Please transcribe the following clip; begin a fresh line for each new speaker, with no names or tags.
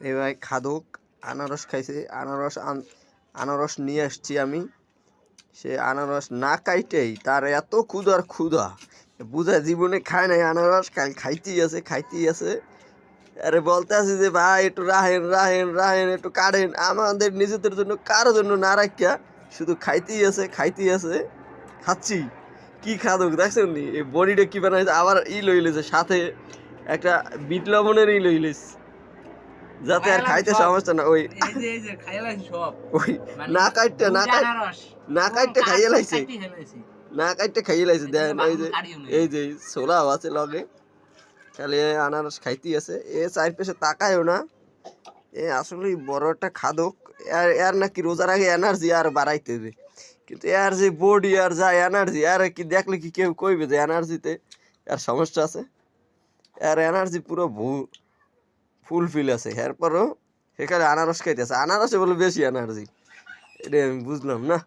এই ভাই খাদক আনারস খাইছে। আনারস নিয়ে আসছি আমি। সে আনারস না কাইটেই তার এত ক্ষুধা বুঝা জীবনে খায় নাই আনারস, কাল খাইতেই আছে। আরে বলতে আছি যে ভাই একটু রাহেন একটু কাটেন, আমাদের নিজেদের জন্য কারো জন্য না রাখিয়া শুধু খাইতেই আছে। খাচ্ছি কি খাদক দেখছেন নি, এই বডিটা কি বানাইছে, আবার লইলেছে সাথে একটা বিট লবণের লইলেছে যাতে আর খাইতে সমস্যা না। ওই না কাটতে খাইয়ে লাইছে, দেন এই যে ছোলাও আছে লগে, খালি আনারস খাইতেই আছে। এ চার পেশে তাকায়ও না, এ আসলে বড় একটা খাদক। এর নাকি রোজার আগে এনার্জি আর বাড়াইতে হবে, কিন্তু এর যে বডি আর যা এনার্জি, আর কি দেখলে কি কেউ কইবে যে এনার্জিতে এর সমস্যা আছে? এর এনার্জি পুরো ফুলফিল আছে। এরপরও সেখানে আনারস খাইতেছে, আনারসে বলে বেশি এনার্জি, এটা আমি বুঝলাম না।